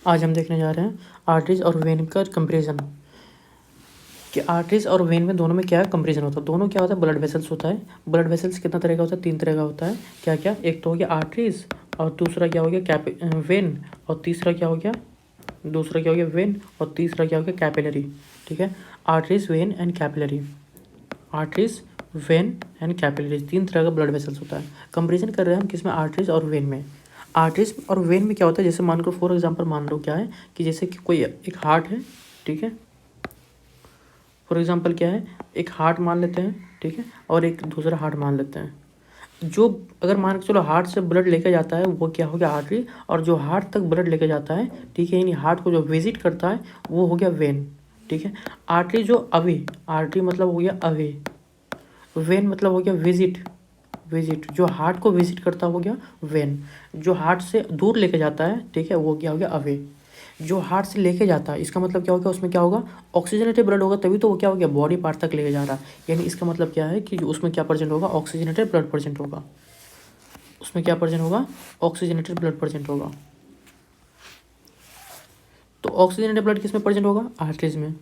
आज हम देखने जा रहे हैं आर्टरीज और वेन का कंपैरिजन कि आर्टरीज और वेन में दोनों में क्या कंपैरिजन होता है। दोनों क्या होता है, ब्लड वेसल्स होता है। ब्लड वेसल्स कितना तरह का होता है, 3 तरह का होता है। क्या क्या, एक तो हो गया आर्टरीज, और दूसरा क्या हो गया वेन, और तीसरा क्या हो गया, दूसरा क्या हो गया वेन, और तीसरा क्या हो गया कैपिलरी। ठीक है, arteries, when and capillary. Arteries, when and capillaries, 3 तरह का ब्लड वेसल्स होता है। कंपेरिजन कर रहे हैं हम किसमें, आर्टरीज और वेन में। आर्टरीज और वेन में क्या होता है, जैसे मान लो फॉर एग्जांपल मान लो क्या है कि जैसे कि कोई एक हार्ट है, ठीक है, फॉर एग्जांपल क्या है, एक हार्ट मान लेते हैं, ठीक है, और एक दूसरा हार्ट मान लेते हैं। जो अगर मान के चलो हार्ट से ब्लड लेके जाता है वो क्या हो गया आर्टरी, और जो हार्ट तक ब्लड लेके जाता है, ठीक है, यानी हार्ट को जो विजिट करता है वो हो गया वेन। ठीक है, आर्टरी जो अवे, आर्टरी मतलब हो गया अवे, वेन मतलब हो गया विजिट, विजिट जो हार्ट को विजिट करता हो गया वेन, जो हार्ट से दूर लेके जाता है, ठीक है, वो क्या हो गया अवे। जो हार्ट से लेके जाता है इसका मतलब क्या होगा, उसमें क्या होगा, ऑक्सीजनेटेड ब्लड होगा, तभी तो वो क्या हो गया बॉडी पार्ट तक लेके जा रहा है। यानी इसका मतलब क्या है कि उसमें क्या प्रेजेंट होगा, ऑक्सीजनेटेड ब्लड प्रेजेंट होगा। उसमें क्या प्रेजेंट होगा, ऑक्सीजनेटेड ब्लड प्रेजेंट होगा। तो ऑक्सीजनेटेड ब्लड किस में प्रेजेंट होगा, आर्टरीज में।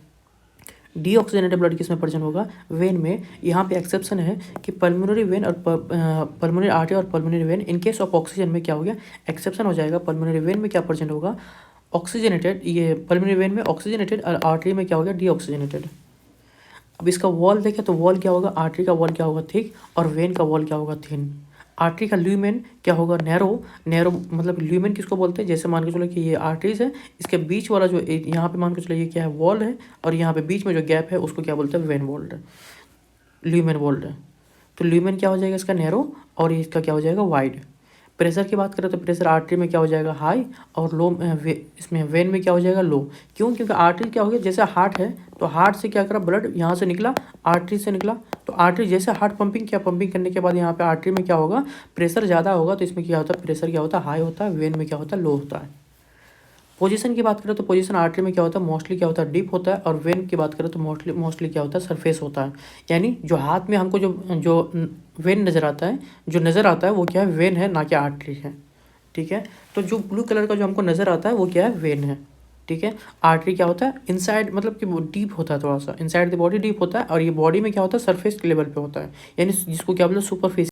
डीऑक्सीजनेटेड ब्लड किस में प्रेजेंट होगा, वेन में। यहाँ पे एक्सेप्शन है कि पल्मोनरी वेन और पल्मोनरी आर्टरी और pulmonary vein in case of oxygen में क्या हो गया, एक्सेप्शन हो जाएगा। पल्मोनरी वेन में क्या प्रेजेंट होगा, ऑक्सीजनेटेड, ये पल्मोनरी वेन में ऑक्सीजनेटेड, और आर्टरी में क्या हो गया डीऑक्सीजनेटेड। अब इसका वॉल देखें तो वॉल क्या होगा, आर्टरी का वॉल क्या होगा थिक, और वेन का वॉल क्या होगा थिन। आर्टरी का ल्यूमेन क्या होगा, नैरो। नैरो मतलब ल्यूमेन किसको बोलते हैं, जैसे मान के चलो कि ये आर्टरीज है, इसके बीच वाला जो यहाँ पे मान के चलो ये क्या है, वॉल है, और यहाँ पे बीच में जो गैप है उसको क्या बोलते हैं, वेन वॉल्ड, ल्यूमेन वॉल्ड। तो ल्यूमेन क्या हो जाएगा इसका, नैरो, और इसका क्या हो जाएगा, वाइड। प्रेशर की बात करें तो प्रेशर आर्टरी में क्या हो जाएगा, हाई, और लो इसमें वेन में क्या हो जाएगा, लो। क्यों, क्योंकि आर्टरी क्या हो गया, जैसे हार्ट है तो हार्ट से क्या करा, ब्लड यहाँ से निकला, आर्टरी से निकला, तो आर्टरी जैसे हार्ट पंपिंग किया, पंपिंग करने के बाद यहाँ पे आर्टरी में क्या होगा, प्रेशर ज़्यादा होगा, तो इसमें क्या होता है, प्रेशर क्या होता है, हाई होता है, वेन में क्या होता है, लो होता है। पोजीशन की बात करें तो पोजीशन आर्टरी में क्या होता है, मोस्टली क्या होता है, डीप होता है, और वेन की बात करें तो मोस्टली मोस्टली क्या होता है, सरफेस होता है। यानी जो हाथ में हमको जो जो वेन नज़र आता है, जो नज़र आता है वो क्या है, वेन है, ना कि आर्टरी है। ठीक है, तो जो ब्लू कलर का जो हमको नज़र आता है वो क्या है, वेन है। ठीक है, आर्टरी क्या होता है, इनसाइड मतलब कि वो डीप होता है, थोड़ा सा इनसाइड द बॉडी डीप होता है, और ये बॉडी में क्या होता है, सरफेस लेवल पे होता है, यानी जिसको क्या बोलते हैं, सुपरफिशियल।